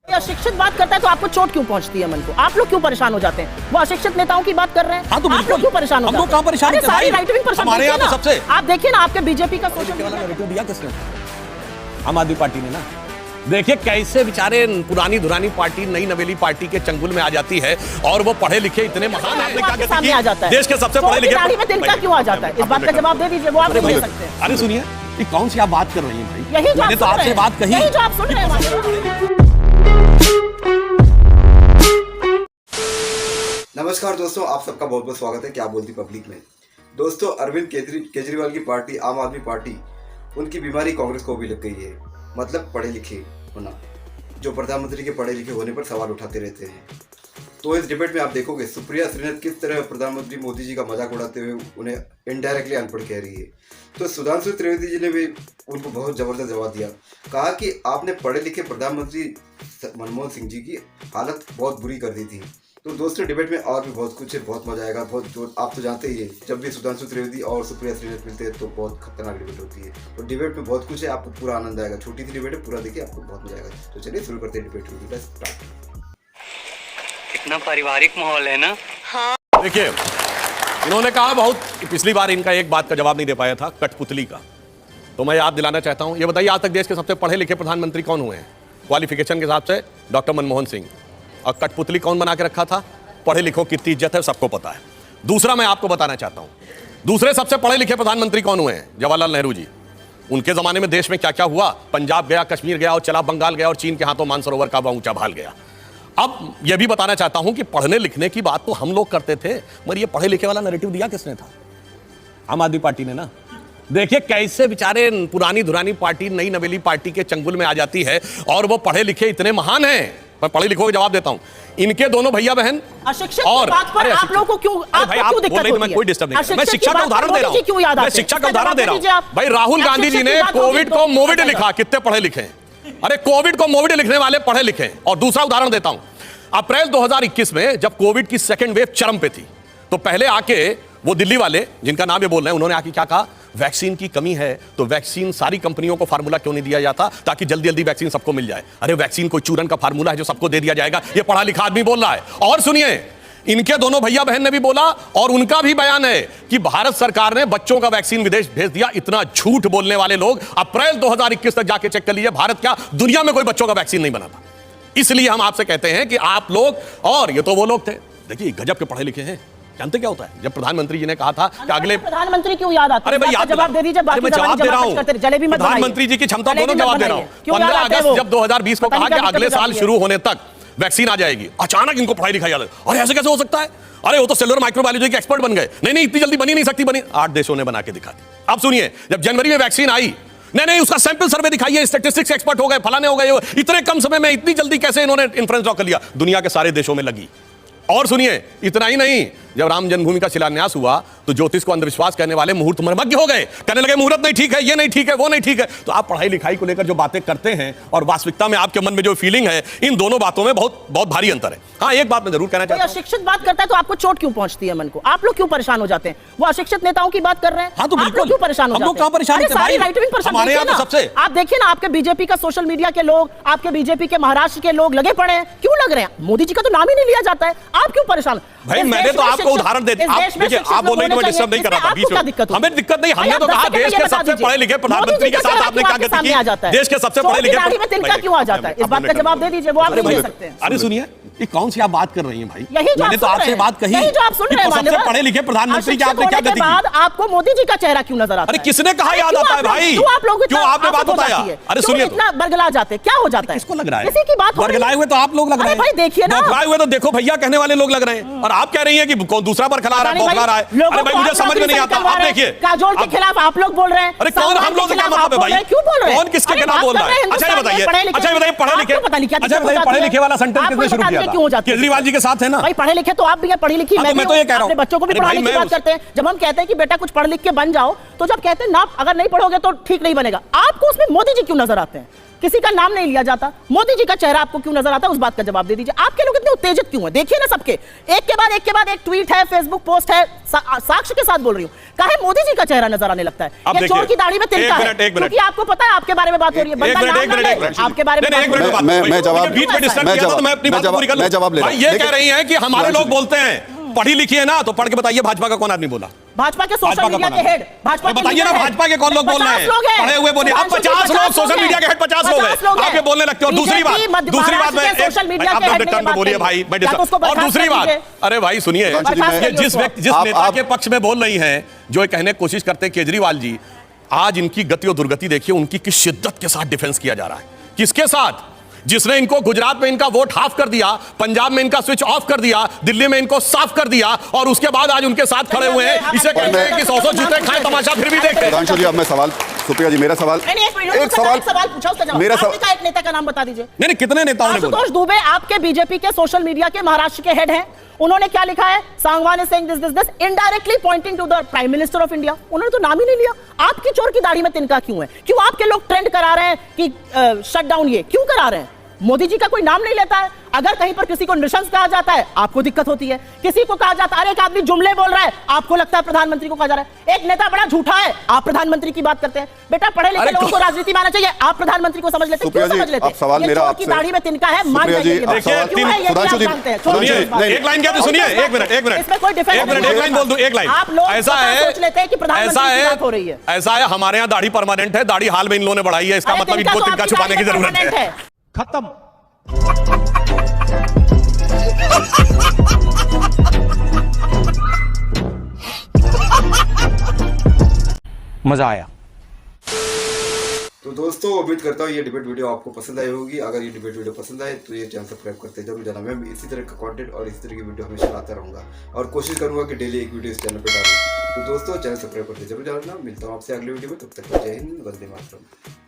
अशिक्षित बात करता है तो आपको चोट क्यों पहुंचती है मन को? आप लोग क्यों परेशान हो जाते हैं? वो अशिक्षित नेताओं की बात कर रहे हैं। हाँ, तो आप लोग क्यों परेशान हो जाते हैं? कहाँ परेशान होते हैं भाई? राइट विंग परेशान हमारे यहाँ तो सबसे आप देखिए ना, आपके बीजेपी का सोशल मीडिया नैरेटिव दिया किसने? आम आदमी पार्टी ने ना। देखिए कैसे बेचारे पुरानी धुरानी पार्टी नई नवेली पार्टी के चंगुल में आ जाती है और वो पढ़े लिखे इतने महान हैं, सामने आ जाता है। देश के सबसे पढ़े लिखे में तिनका क्यों आ जाता है? इस बात का जवाब दे दीजिए, वो आप नहीं दे सकते। अरे सुनिए, ये कौन सी आप बात कर रही हैं भाई? यही मैंने तो आपसे बात कही, यही जो आप सुन रहे हैं। नमस्कार दोस्तों, आप सबका बहुत बहुत स्वागत है क्या बोलती पब्लिक में। दोस्तों, अरविंद केजरीवाल की पार्टी आम आदमी पार्टी, उनकी बीमारी कांग्रेस को भी लग गई है। मतलब पढ़े लिखे होना, जो प्रधानमंत्री के पढ़े लिखे होने पर सवाल उठाते रहते हैं। तो इस डिबेट में आप देखोगे सुप्रिया श्रीनाथ किस तरह प्रधानमंत्री मोदी जी का मजाक उड़ाते हुए उन्हें इनडायरेक्टली अनपढ़ कह रही है। तो सुधांशु त्रिवेदी जी ने भी उनको बहुत ज़बरदस्त जवाब दिया। कहा कि आपने पढ़े लिखे प्रधानमंत्री मनमोहन सिंह जी की हालत बहुत बुरी कर दी थी। तो दोस्तों, डिबेट में और भी बहुत कुछ है, बहुत मजा आएगा। बहुत जो आप तो जानते ही है, जब भी सुधांशु त्रिवेदी और सुप्रिया श्रीनाथ मिलते हैं तो बहुत खतरनाक डिबेट होती है। तो डिबेट में बहुत कुछ है, आपको पूरा आनंद आएगा। छोटी सी डिबेट है, पूरा देखिए, आपको बहुत मजा आएगा। तो चलिए शुरू करते हैं डिबेट। कितना पारिवारिक माहौल है ना। हाँ, देखिए इन्होंने कहा बहुत, पिछली बार इनका एक बात का जवाब नहीं दे पाया था, कठपुतली का। तो मैं याद दिलाना चाहता हूं, ये बताइए आज तक देश के सबसे पढ़े लिखे प्रधानमंत्री कौन हुए हैं? क्वालिफिकेशन के हिसाब से डॉक्टर मनमोहन सिंह। और कठपुतली कौन बना के रखा था? पढ़े लिखों की इतनी इज्जत है, सबको पता है। दूसरा मैं आपको बताना चाहता हूं, दूसरे सबसे पढ़े लिखे प्रधानमंत्री कौन हुए हैं? जवाहरलाल नेहरू जी। उनके जमाने में देश में क्या क्या हुआ? पंजाब गया, कश्मीर गया और चला बंगाल गया और चीन के हाथों मानसरोवर का ऊंचा भाल गया। अब यह भी बताना चाहता हूं कि पढ़ने लिखने की बात तो हम लोग करते थे, मगर ये पढ़े लिखे वाला नैरेटिव दिया किसने था? आम आदमी पार्टी ने ना। देखिए कैसे बेचारे पुरानी धुरानी पार्टी नई नवेली पार्टी के चंगुल में आ जाती है और वो पढ़े लिखे इतने महान हैं। मैं पढ़े लिखों का जवाब देता हूं। इनके दोनों भैया बहन और आप लोगों को क्यों दिक्कत होती है? मैं कोई डिस्टर्ब नहीं, मैं शिक्षा का उदाहरण दे रहा हूं। मैं शिक्षा का उदाहरण दे रहा हूं भाई। राहुल गांधी जी ने कोविड को मोविड लिखा, कितने पढ़े लिखे हैं? अरे कोविड को मोविड लिखने वाले पढ़े लिखे। और दूसरा उदाहरण देता हूं, अप्रैल 2021 में जब कोविड की सेकेंड वेव चरम पे थी, तो पहले आके वो दिल्ली वाले जिनका नाम ये बोल रहे हैं, उन्होंने आके क्या कहा? वैक्सीन की कमी है तो वैक्सीन सारी कंपनियों को फार्मूला क्यों नहीं दिया जाता ताकि जल्दी जल्दी वैक्सीन सबको मिल जाए? अरे वैक्सीन कोई चूरन का फार्मूला है जो सबको दे दिया जाएगा? ये पढ़ा लिखा आदमी बोल रहा है। और सुनिए, इनके दोनों भैया बहन ने भी बोला और उनका भी बयान है कि भारत सरकार ने बच्चों का वैक्सीन विदेश भेज दिया। इतना झूठ बोलने वाले लोग अप्रैल 2021 तक जाके चेक कर लीजिए, भारत क्या दुनिया में कोई बच्चों का वैक्सीन नहीं बना था। इसलिए हम आपसे कहते हैं कि आप लोग, और ये तो वो लोग थे, देखिए गजब के पढ़े लिखे हैं। जानते क्या होता है? जब प्रधानमंत्री जी ने कहा था कि अगले प्रधानमंत्री क्यों याद आता है? अरे भाई याद जवाब दे दीजिए। मैं जवाब दे रहा हूं, प्रधानमंत्री जी की क्षमता दोनों जवाब दे रहा हूं। 15 अगस्त जब 2020 को कहा कि अगले साल शुरू होने तक वैक्सीन आ जाएगी, अचानक इनको पढ़ाई लिखाई याद है। और ऐसे कैसे हो सकता है? अरे वो तो सेलुलर माइक्रोबायोलॉजी के एक्सपर्ट बन गए। नहीं, इतनी जल्दी बनी नहीं सकती, बनी 8 देशों ने बना के दिखा दी। अब सुनिए, जब जनवरी में वैक्सीन आई, नहीं उसका सैंपल सर्वे दिखाइए, स्टैटिस्टिक्स एक्सपर्ट हो गए, फलाने हो गए, इतने कम समय में इतनी जल्दी कैसे इन्होंने इन्फ्लुएंस ड्रॉ कर लिया? दुनिया के सारे देशों में लगी। और सुनिए, इतना ही नहीं, जब राम जन्मभूमि का शिलान्यास हुआ तो ज्योतिष को अंधविश्वास करने वाले मुहूर्त मर्मज्ञ हो गए, कहने लगे मुहूर्त नहीं ठीक है, ये नहीं ठीक है, वो नहीं ठीक है। तो आप पढ़ाई लिखाई को लेकर जो बातें करते हैं और वास्तविकता में आपके मन में जो फीलिंग है, इन दोनों बातों में बहुत बहुत भारी अंतर है। हाँ, एक बात मैं जरूर कहना चाहता हूं, अशिक्षित बात करता है तो आपको चोट क्यों पहुंचती है मन को? आप लोग क्यों परेशान हो जाते हैं? वो अशिक्षित नेताओं की बात कर रहे हैं। हाँ, तो बिल्कुल क्यों परेशान हो जाते हैं? राइट विंग हमारे यहाँ तो सबसे, आप देखिए ना, आपके बीजेपी का सोशल मीडिया के लोग, आपके बीजेपी के महाराष्ट्र के लोग लगे पड़े हैं। क्यों लग रहे हैं? मोदी जी का तो नाम ही नहीं लिया जाता है, आप क्यों परेशान? भाई मैंने तो आपको उदाहरण दे दिया। आप बोल रहे हैं मैं डिस्टर्ब नहीं कर रहा था बीच में। हमें दिक्कत नहीं, हमने तो कहा देश के सबसे पढ़े लिखे प्रधानमंत्री के साथ आपने क्या गलती की? देश के सबसे पढ़े लिखे में तिनका क्यों आ जाता है? इस बात का जवाब दे दीजिए, वो आप नहीं दे सकते। अरे सुनिए, ये कौन सी आप बात कर रही हैं भाई? मैंने तो आपसे बात कही, जो आप सुन रहे हैं, सबसे पढ़े लिखे प्रधानमंत्री की आपने क्या गलती की? आपको मोदी जी का चेहरा क्यों नजर आता है? अरे किसने कहा याद आता है भाई? क्यों आपने बात बताया? अरे सुनिए, इतना बरगला जाते क्या हो जाता है? किसको लग रहा है? किसी की बात बरगलाए हुए तो आप लोग लग रहे हैं। भाई देखिए ना, बरगलाए हुए तो देखो भैया कहने वाले लोग लग रहे हैं, और आप कह रही हैं कि कौन दूसरा बरखला रहा है, बौखला रहा है। अरे भाई मुझे समझ में नहीं आता। आप देखिए, काजोल के खिलाफ आप लोग बोल रहे हैं। अरे कौन हम लोग के क्या मतलब है भाई? क्यों बोल रहे हैं? कौन किसके खिलाफ बोल रहा है? अच्छा ये बताइए, पढ़े लिखे वाला सेंटेंस किसने शुरू किया था? केजरीवाल जी के साथ है ना भाई। पढ़े लिखे तो आप भी हैं, पढ़ी लिखी मैं तो ये कह रहा हूं, बच्चों को भी पढ़ाने की बात करते हैं। जब हम कहते हैं कि बेटा कुछ पढ़ लिख के बन जाओ, तो जब कहते हैं ना अगर नहीं पढ़ोगे तो ठीक नहीं बनेगा, आपको उसमें मोदी जी क्यों नजर आते हैं? किसी का नाम नहीं लिया जाता, मोदी जी का चेहरा आपको क्यों नजर आता है, उस बात का जवाब दे दीजिए। आपके लोग इतने उत्तेजित क्यों हैं? देखिए ना, सबके एक के बाद एक ट्वीट है, फेसबुक पोस्ट है, साक्ष्य के साथ बोल रही हूँ, काहे मोदी जी का चेहरा नजर आने लगता है। ये चोर की दाढ़ी में तिनका है, क्योंकि आपको पता है आपके बारे में बात हो रही है, आपके बारे में मैं जवाब ले रहा हूं। ये कह रही हैं कि हमारे लोग बोलते हैं पढ़ी लिखी है ना, तो पढ़ के बताइए भाजपा का कौन आदमी बोला? भाजपा के सोशल मीडिया के हेड, भाजपा बताइए ना, भाजपा के कौन लोग बोल रहे हैं? पढ़े हुए बोलिए। आप 50 लोग सोशल मीडिया के हेड 50 लोग हैं, आप ये बोलने लगते हो। दूसरी बात मैं सोशल मीडिया के हेड टर्न पे बोलिए भाई, और दूसरी बात, अरे भाई सुनिए, जिस नेता के पक्ष में बोल रही हैं, जो कहने की कोशिश करते हैं केजरीवाल जी, आज इनकी गति और दुर्गति देखिए, उनकी किस शिद्दत के साथ डिफेंस किया जा रहा है। किसके साथ? जिसने इनको गुजरात में इनका वोट हाफ कर दिया, पंजाब में इनका स्विच ऑफ कर दिया, दिल्ली में इनको साफ कर दिया, और उसके बाद आज उनके साथ खड़े हुए हैं। इसे कहते हैं कि 100 जूते खाएं, तमाशा फिर भी देखते हैं। सुधांशु जी, अब मैं सवाल, सुप्रिया जी, मेरा सवाल, एक सवाल पूछा, उसका मेरा सवाल का एक नेता का नाम बता दीजिए। नहीं, कितने नेताओं ने बोला? आशुतोष दुबे आपके बीजेपी के सोशल मीडिया के महाराष्ट्र के हेड हैं, उन्होंने क्या लिखा है? Sangwan is saying this indirectly pointing to the prime minister of India. उन्होंने तो नाम ही नहीं लिया। आपकी चोर की दाढ़ी में तिनका क्यों है? क्यों आपके लोग ट्रेंड करा रहे हैं कि शट डाउन? ये क्यों करा रहे हैं? मोदी जी का कोई नाम नहीं लेता है। अगर कहीं पर किसी को नृशंस कहा जाता है, आपको दिक्कत होती है। किसी को कहा जाता है अरे एक आदमी जुमले बोल रहा है, आपको लगता है प्रधानमंत्री को कहा जा रहा है। एक नेता बड़ा झूठा है, आप प्रधानमंत्री की बात करते हैं। बेटा पढ़े लिखे लोगों को राजनीति में आना चाहिए, आप प्रधानमंत्री को समझ लेते हैं। क्यों समझ लेते हैं? सवाल मेरा आपकी दाढ़ी में तिनका है, मान जाइए। एक लाइन क्या? सुनिए, एक मिनट इसमें कोई डिफेंस, एक लाइन बोल दूं, एक लाइन। आप लोग सोच लेते हैं कि प्रधानमंत्री की बात हो रही है। ऐसा है, हमारे यहाँ दाढ़ी परमानेंट है, दाढ़ी हाल में इन लोगों ने बढ़ाई है, इसका मतलब इनको तिनका छुपाने की जरूरत है। खत्म। मजा आया। तो दोस्तों, उम्मीद करता हूँ ये डिबेट वीडियो आपको पसंद आई होगी। अगर ये डिबेट वीडियो पसंद आए तो ये चैनल सब्सक्राइब करते जरूर जाना। मैं इसी तरह का कंटेंट और इसी तरह की वीडियो हमेशा लाता रहूँगा, और कोशिश करूँगा कि डेली एक वीडियो इस चैनल पर डालूँ। तो दोस्तों, चैनल सब्सक्राइब करते जरूर जाना। मिलता हूँ आपसे अगले वीडियो में, तब तक जय हिंद, वंदे मातरम।